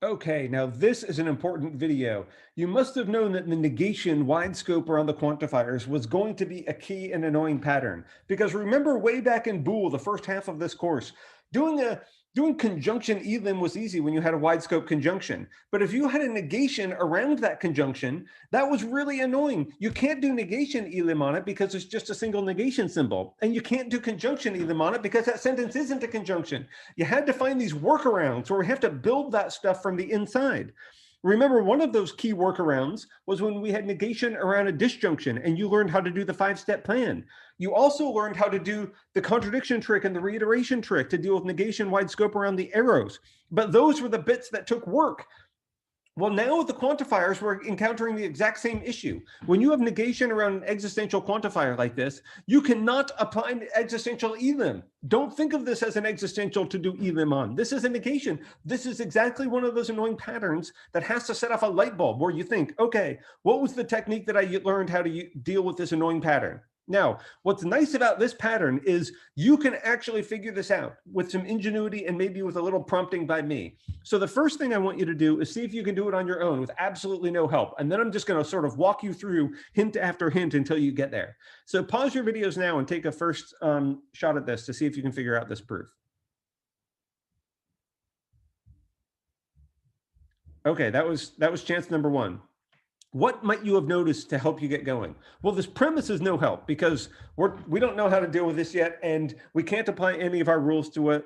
Okay, now this is an important video. You must have known that the negation wide scope around the quantifiers was going to be a key and annoying pattern. Because remember way back in Boole, the first half of this course, doing a doing conjunction elim was easy when you had a wide scope conjunction. But if you had a negation around that conjunction, that was really annoying. You can't do negation elim on it because it's just a single negation symbol. And you can't do conjunction elim on it because that sentence isn't a conjunction. You had to find these workarounds where we have to build that stuff from the inside. Remember, one of those key workarounds was when we had negation around a disjunction and you learned how to do the 5-step plan. You also learned how to do the contradiction trick and the reiteration trick to deal with negation wide scope around the arrows. But those were the bits that took work. Well, now with the quantifiers, we're encountering the exact same issue. When you have negation around an existential quantifier like this, you cannot apply an existential elim. Don't think of this as an existential to do elim on. This is a negation. This is exactly one of those annoying patterns that has to set off a light bulb where you think, okay, what was the technique that I learned how to deal with this annoying pattern? Now, what's nice about this pattern is you can actually figure this out with some ingenuity and maybe with a little prompting by me. So the first thing I want you to do is see if you can do it on your own with absolutely no help. And then I'm just going to sort of walk you through hint after hint until you get there. So pause your videos now and take a first shot at this to see if you can figure out this proof. Okay, that was chance number one. What might you have noticed to help you get going? Well, this premise is no help because we don't know how to deal with this yet, and we can't apply any of our rules to it.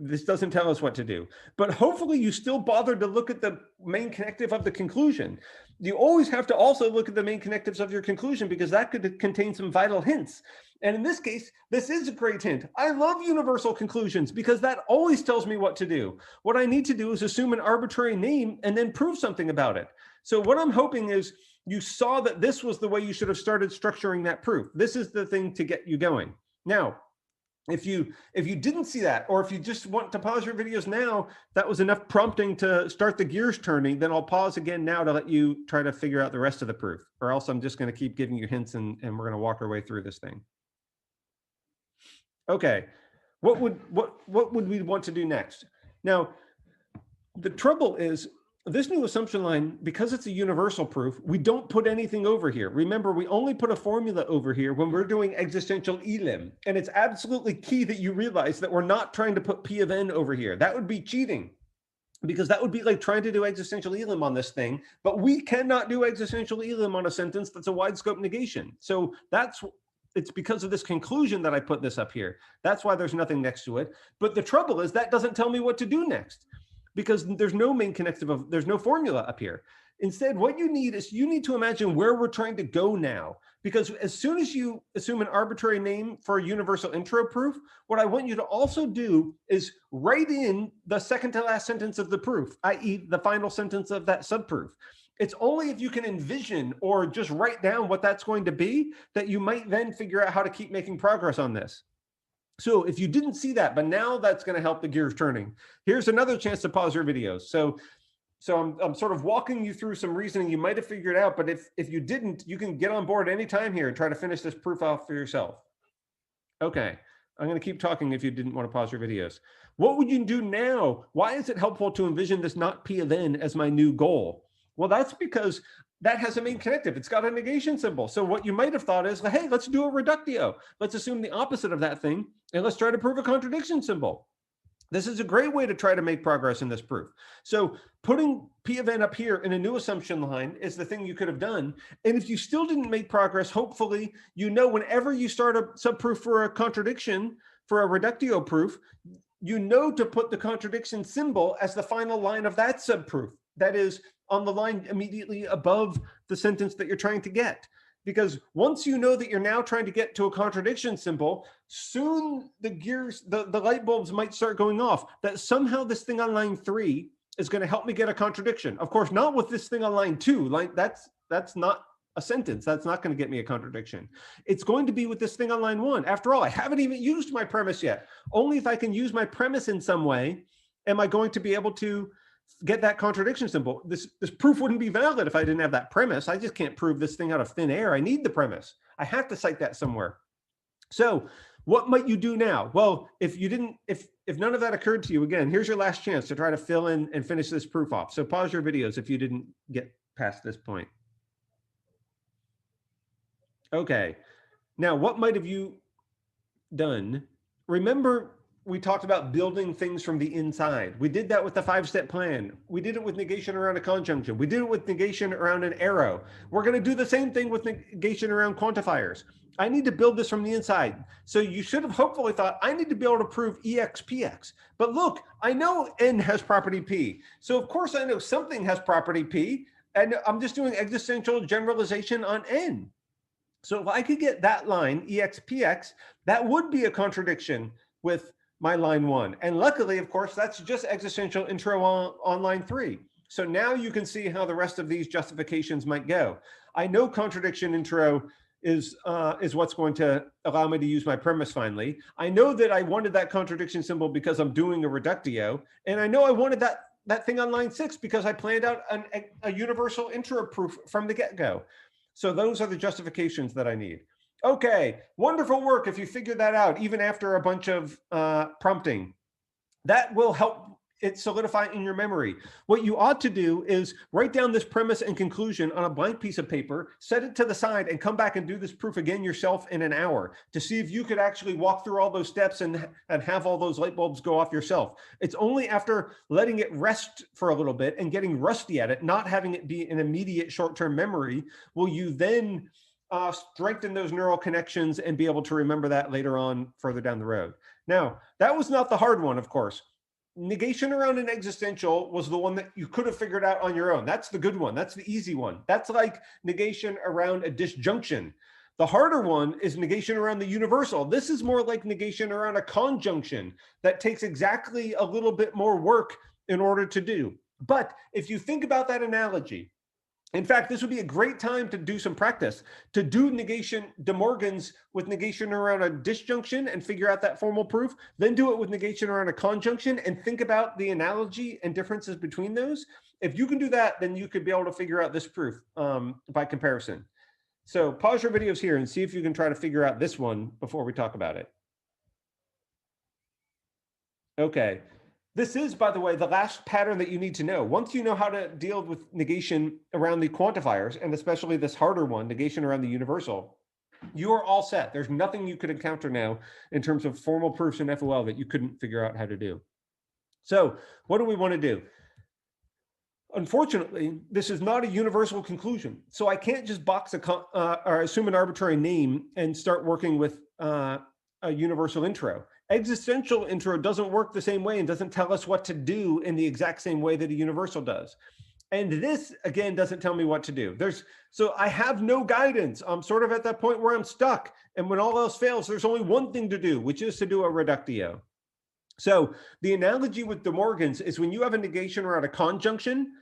This doesn't tell us what to do. But hopefully you still bothered to look at the main connective of the conclusion. You always have to also look at the main connectives of your conclusion because that could contain some vital hints. And in this case, this is a great hint. I love universal conclusions because that always tells me what to do. What I need to do is assume an arbitrary name and then prove something about it. So what I'm hoping is you saw that this was the way you should have started structuring that proof. This is the thing to get you going. Now, if you didn't see that, or if you just want to pause your videos now, that was enough prompting to start the gears turning, then I'll pause again now to let you try to figure out the rest of the proof, or else I'm just going to keep giving you hints and we're going to walk our way through this thing. Okay, what would we want to do next? Now, the trouble is this new assumption line, because it's a universal proof, we don't put anything over here. Remember, we only put a formula over here when we're doing existential elim. And it's absolutely key that you realize that we're not trying to put P of n over here. That would be cheating because that would be like trying to do existential elim on this thing, but we cannot do existential elim on a sentence that's a wide scope negation. So it's because of this conclusion that I put this up here. That's why there's nothing next to it. But the trouble is that doesn't tell me what to do next, because there's no main connective there's no formula up here. Instead, what you need is you need to imagine where we're trying to go now. Because as soon as you assume an arbitrary name for a universal intro proof, what I want you to also do is write in the second to last sentence of the proof, i.e. the final sentence of that subproof. It's only if you can envision or just write down what that's going to be that you might then figure out how to keep making progress on this. So if you didn't see that, but now that's going to help the gears turning. Here's another chance to pause your videos. So I'm sort of walking you through some reasoning you might have figured out, but if you didn't, you can get on board anytime here and try to finish this proof off for yourself. Okay, I'm going to keep talking if you didn't want to pause your videos. What would you do now? Why is it helpful to envision this not P of n as my new goal? Well, that's because that has a main connective. It's got a negation symbol. So what you might have thought is, hey, let's do a reductio. Let's assume the opposite of that thing, and let's try to prove a contradiction symbol. This is a great way to try to make progress in this proof. So putting P of n up here in a new assumption line is the thing you could have done. And if you still didn't make progress, hopefully, you know whenever you start a subproof for a contradiction, for a reductio proof, you know to put the contradiction symbol as the final line of that subproof. That is on the line immediately above the sentence that you're trying to get. Because once you know that you're now trying to get to a contradiction symbol, soon the gears, the light bulbs might start going off that somehow this thing on line 3 is going to help me get a contradiction. Of course, not with this thing on line 2. Like that's not a sentence. That's not going to get me a contradiction. It's going to be with this thing on line 1. After all, I haven't even used my premise yet. Only if I can use my premise in some way am I going to be able to get that contradiction symbol. This proof wouldn't be valid if I didn't have that premise. I just can't prove this thing out of thin air. I need the premise. I have to cite that somewhere. So what might you do now? Well, if if none of that occurred to you, again, here's your last chance to try to fill in and finish this proof off. So pause your videos if you didn't get past this point. Okay, now what might have you done? Remember, we talked about building things from the inside. We did that with the 5-step plan. We did it with negation around a conjunction. We did it with negation around an arrow. We're going to do the same thing with negation around quantifiers. I need to build this from the inside. So you should have hopefully thought, I need to be able to prove ExPx. But look, I know N has property P. So of course I know something has property P, and I'm just doing existential generalization on N. So if I could get that line, ExPx, that would be a contradiction with my line 1. And luckily, of course, that's just existential intro on line 3. So now you can see how the rest of these justifications might go. I know contradiction intro is what's going to allow me to use my premise finally. I know that I wanted that contradiction symbol because I'm doing a reductio. And I know I wanted that thing on line 6 because I planned out a universal intro proof from the get-go. So those are the justifications that I need. Okay, wonderful work if you figure that out, even after a bunch of prompting. That will help it solidify in your memory. What you ought to do is write down this premise and conclusion on a blank piece of paper, set it to the side, and come back and do this proof again yourself in an hour to see if you could actually walk through all those steps and have all those light bulbs go off yourself. It's only after letting it rest for a little bit and getting rusty at it, not having it be an immediate short-term memory, will you then strengthen those neural connections and be able to remember that later on further down the road. Now, that was not the hard one, of course. Negation around an existential was the one that you could have figured out on your own. That's the good one. That's the easy one. That's like negation around a disjunction. The harder one is negation around the universal. This is more like negation around a conjunction that takes exactly a little bit more work in order to do. But if you think about that analogy, in fact, this would be a great time to do some practice, to do negation De Morgan's with negation around a disjunction and figure out that formal proof, then do it with negation around a conjunction and think about the analogy and differences between those. If you can do that, then you could be able to figure out this proof by comparison. So pause your videos here and see if you can try to figure out this one before we talk about it. Okay. This is, by the way, the last pattern that you need to know. Once you know how to deal with negation around the quantifiers, and especially this harder one, negation around the universal, you are all set. There's nothing you could encounter now in terms of formal proofs in FOL that you couldn't figure out how to do. So what do we want to do? Unfortunately, this is not a universal conclusion. So I can't just box or assume an arbitrary name and start working with a universal intro. Existential intro doesn't work the same way and doesn't tell us what to do in the exact same way that a universal does. And this, again, doesn't tell me what to do. So I have no guidance. I'm sort of at that point where I'm stuck. And when all else fails, there's only one thing to do, which is to do a reductio. So the analogy with De Morgan's is when you have a negation around a conjunction,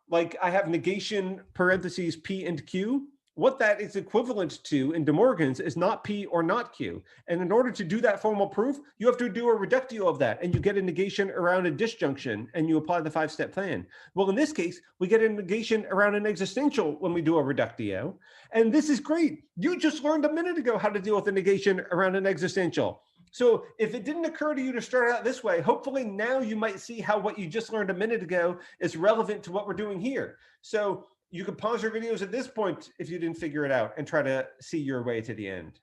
like I have negation parentheses P and Q, what that is equivalent to in De Morgan's is not P or not Q. And in order to do that formal proof, you have to do a reductio of that, and you get a negation around a disjunction, and you apply the 5-step plan. Well, in this case, we get a negation around an existential when we do a reductio. And this is great. You just learned a minute ago how to deal with a negation around an existential. So if it didn't occur to you to start out this way, hopefully now you might see how what you just learned a minute ago is relevant to what we're doing here. So you can pause your videos at this point if you didn't figure it out and try to see your way to the end.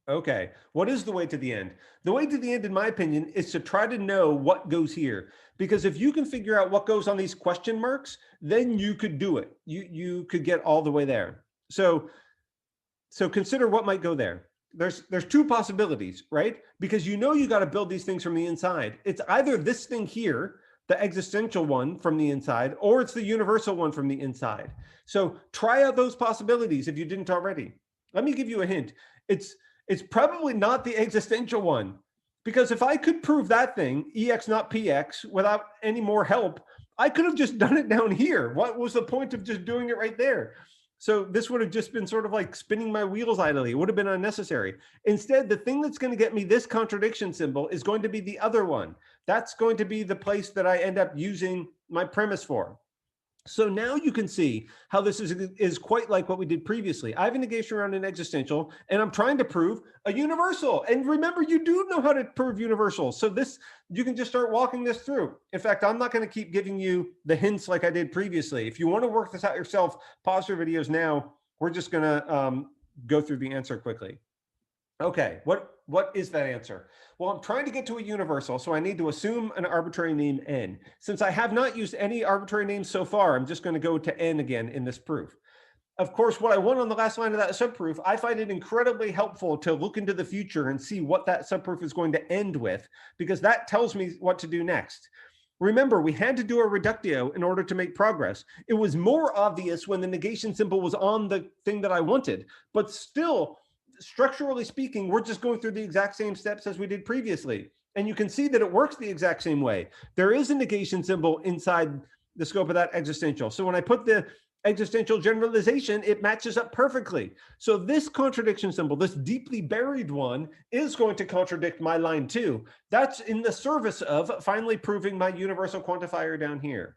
Okay, what is the way to the end? The way to the end, in my opinion, is to try to know what goes here. Because if you can figure out what goes on these question marks, then you could do it. You could get all the way there. So consider what might go there. There's two possibilities, right? Because you know you got to build these things from the inside. It's either this thing here, the existential one from the inside, or it's the universal one from the inside. So try out those possibilities if you didn't already. Let me give you a hint. It's probably not the existential one, because if I could prove that thing, EX not PX, without any more help, I could have just done it down here. What was the point of just doing it right there? So this would have just been sort of like spinning my wheels idly. It would have been unnecessary. Instead, the thing that's going to get me this contradiction symbol is going to be the other one. That's going to be the place that I end up using my premise for. So now you can see how this is quite like what we did previously. I have a negation around an existential, and I'm trying to prove a universal. And remember, you do know how to prove universals. So this, you can just start walking this through. In fact, I'm not going to keep giving you the hints like I did previously. If you want to work this out yourself, pause your videos now. We're just going to go through the answer quickly. Okay, what is that answer? Well, I'm trying to get to a universal, so I need to assume an arbitrary name n. Since I have not used any arbitrary names so far, I'm just going to go to n again in this proof. Of course, what I want on the last line of that subproof, I find it incredibly helpful to look into the future and see what that subproof is going to end with, because that tells me what to do next. Remember, we had to do a reductio in order to make progress. It was more obvious when the negation symbol was on the thing that I wanted, but still, structurally speaking, we're just going through the exact same steps as we did previously. And you can see that it works the exact same way. There is a negation symbol inside the scope of that existential. So when I put the existential generalization, it matches up perfectly. So this contradiction symbol, this deeply buried one, is going to contradict my line 2. That's in the service of finally proving my universal quantifier down here.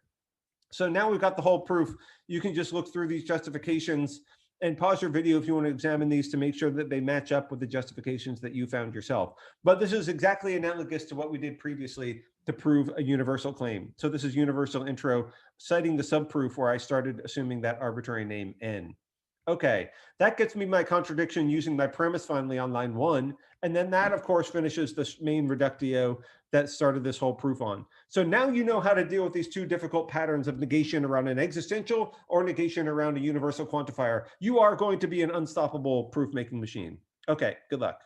So now we've got the whole proof. You can just look through these justifications and pause your video if you want to examine these to make sure that they match up with the justifications that you found yourself. But this is exactly analogous to what we did previously to prove a universal claim. So this is universal intro, citing the subproof where I started assuming that arbitrary name n. Okay, that gets me my contradiction using my premise finally on line 1. And then that, of course, finishes the main reductio that started this whole proof on. So now you know how to deal with these two difficult patterns of negation around an existential or negation around a universal quantifier. You are going to be an unstoppable proof-making machine. Okay, good luck.